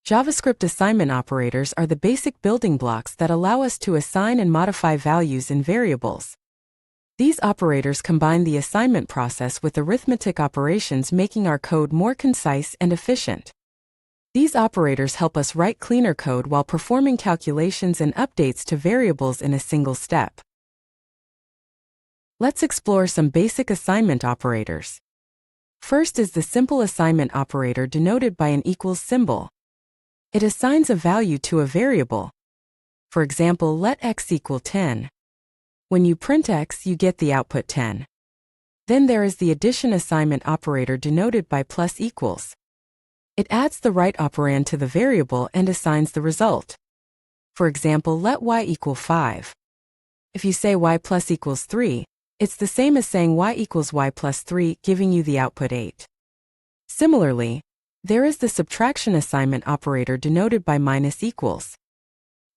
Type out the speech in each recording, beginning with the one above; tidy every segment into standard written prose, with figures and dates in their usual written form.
JavaScript assignment operators are the basic building blocks that allow us to assign and modify values in variables. These operators combine the assignment process with arithmetic operations, making our code more concise and efficient. These operators help us write cleaner code while performing calculations and updates to variables in a single step. Let's explore some basic assignment operators. First is the simple assignment operator denoted by an equals symbol. It assigns a value to a variable. For example, let x equal 10. When you print x, you get the output 10. Then there is the addition assignment operator denoted by plus equals. It adds the right operand to the variable and assigns the result. For example, let y equal 5. If you say y plus equals 3, it's the same as saying y equals y plus 3, giving you the output 8. Similarly, there is the subtraction assignment operator denoted by minus equals.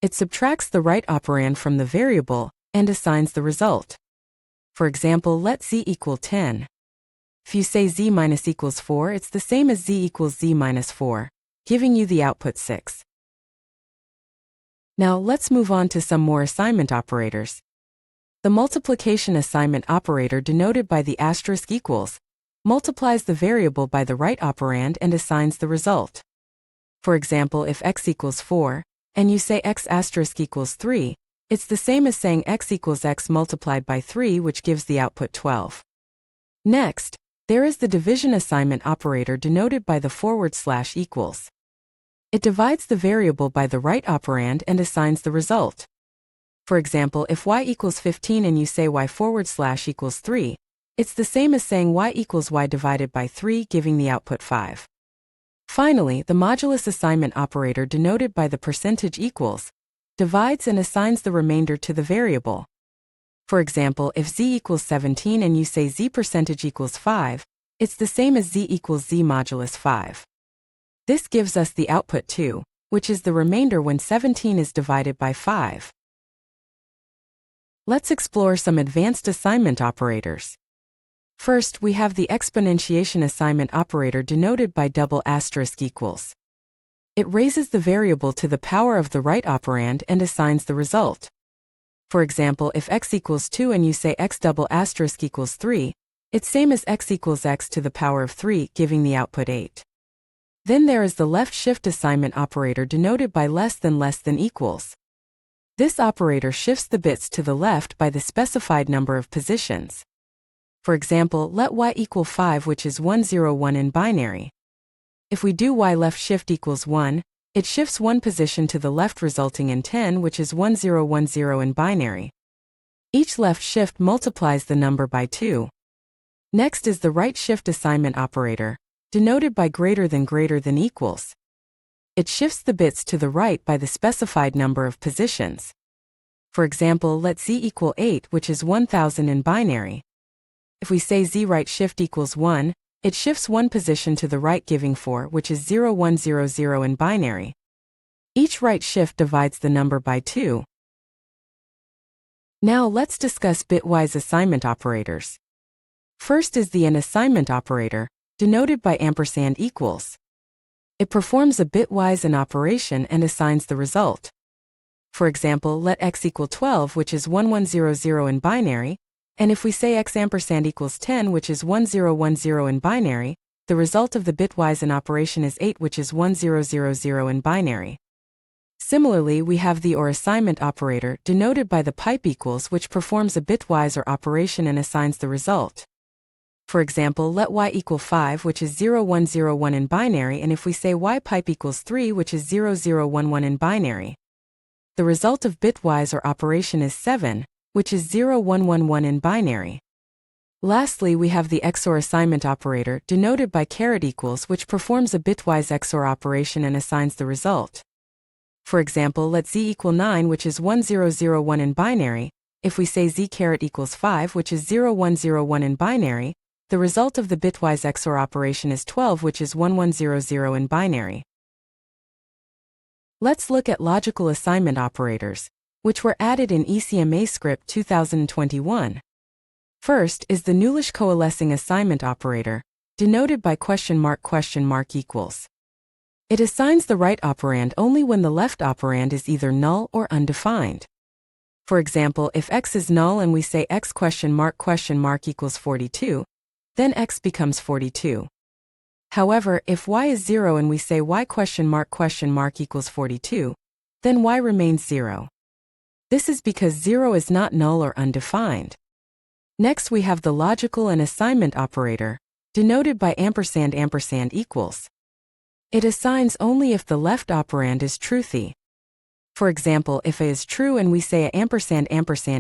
It subtracts the right operand from the variable and assigns the result. For example, let z equal 10. If you say z minus equals 4, it's the same as z equals z minus 4, giving you the output 6. Now let's move on to some more assignment operators. The multiplication assignment operator denoted by the asterisk equals multiplies the variable by the right operand and assigns the result. For example, if x equals 4, and you say x asterisk equals 3, it's the same as saying x equals x multiplied by 3, which gives the output 12. Next, there is the division assignment operator denoted by the / equals. It divides the variable by the right operand and assigns the result. For example, if y equals 15 and you say y / equals 3, it's the same as saying y equals y divided by 3, giving the output 5. Finally, the modulus assignment operator denoted by the percentage equals divides and assigns the remainder to the variable. For example, if z equals 17 and you say z percentage equals 5, it's the same as z equals z modulus 5. This gives us the output 2, which is the remainder when 17 is divided by 5. Let's explore some advanced assignment operators. First, we have the exponentiation assignment operator denoted by ***. It raises the variable to the power of the right operand and assigns the result. For example, if x equals 2 and you say x ** equals 3, it's same as x equals x to the power of 3, giving the output 8. Then there is the left shift assignment operator denoted by less than equals. This operator shifts the bits to the left by the specified number of positions. For example, let y equal 5, which is 101 in binary. If we do y left shift equals 1, it shifts one position to the left, resulting in 10, which is 1010 in binary. Each left shift multiplies the number by 2. Next is the right shift assignment operator, denoted by greater than equals. It shifts the bits to the right by the specified number of positions. For example, let z equal 8, which is 1000 in binary. If we say z right shift equals 1, it shifts one position to the right, giving 4, which is 0100 in binary. Each right shift divides the number by 2. Now let's discuss bitwise assignment operators. First is the AND assignment operator, denoted by ==. It performs a bitwise AND operation and assigns the result. For example, let x equal 12, which is 1100 in binary, and if we say x equals 10, which is 1010 in binary, the result of the bitwise AND operation is 8, which is 1000 in binary. Similarly, we have the OR assignment operator, denoted by the pipe equals, which performs a bitwise OR operation and assigns the result. For example, let y equal 5, which is 0101 in binary, and if we say y pipe equals 3, which is 0011 in binary, the result of bitwise OR operation is 7, which is 0111 in binary. Lastly, we have the XOR assignment operator, denoted by ==, which performs a bitwise XOR operation and assigns the result. For example, let z equal 9, which is 1001 in binary. If we say z equals 5, which is 0101 in binary, the result of the bitwise XOR operation is 12, which is 1100 in binary. Let's look at logical assignment operators, which were added in ECMAScript 2021. First is the nullish coalescing assignment operator, denoted by !!!!!. It assigns the right operand only when the left operand is either null or undefined. For example, if x is null and we say x equals 42, then x becomes 42. However, if y is 0 and we say y equals 42, then y remains 0. This is because 0 is not null or undefined. Next we have the logical and assignment operator, denoted by && equals. It assigns only if the left operand is truthy. For example, if a is true and we say &&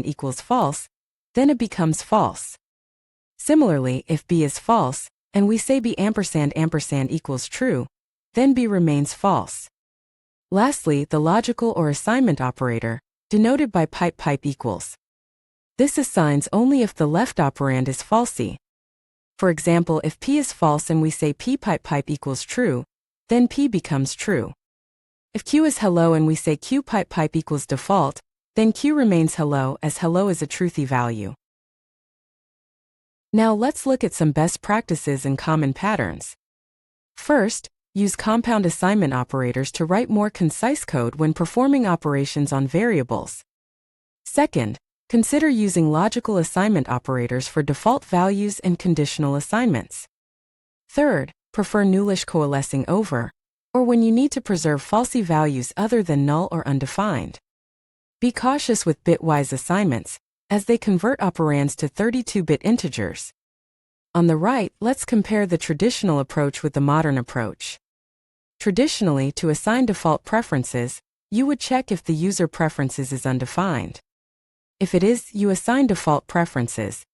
equals false, then it becomes false. Similarly, if b is false, and we say b && equals true, then b remains false. Lastly, the logical or assignment operator, denoted by pipe equals. This assigns only if the left operand is falsy. For example, if p is false and we say p pipe equals true, then p becomes true. If q is hello and we say q pipe equals default, then q remains hello as hello is a truthy value. Now let's look at some best practices and common patterns. First, use compound assignment operators to write more concise code when performing operations on variables. Second, consider using logical assignment operators for default values and conditional assignments. Third, prefer nullish coalescing over, or when you need to preserve falsy values other than null or undefined. Be cautious with bitwise assignments, as they convert operands to 32-bit integers. On the right, let's compare the traditional approach with the modern approach. Traditionally, to assign default preferences, you would check if the user preferences is undefined. If it is, you assign default preferences.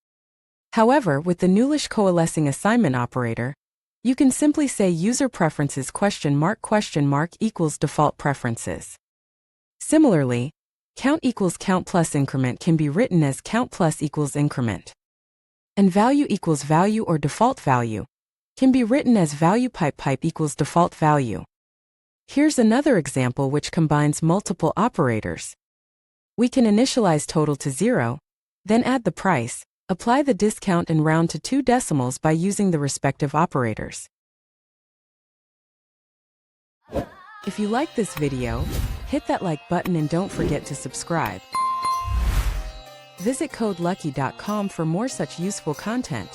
However, with the nullish coalescing assignment operator, you can simply say user preferences equals default preferences. Similarly, count equals count plus increment can be written as count plus equals increment. And value equals value or default value can be written as value pipe equals default value. Here's another example which combines multiple operators. We can initialize total to 0, then add the price, apply the discount and round to 2 decimals by using the respective operators. If you like this video, hit that like button and don't forget to subscribe. Visit codelucky.com for more such useful content.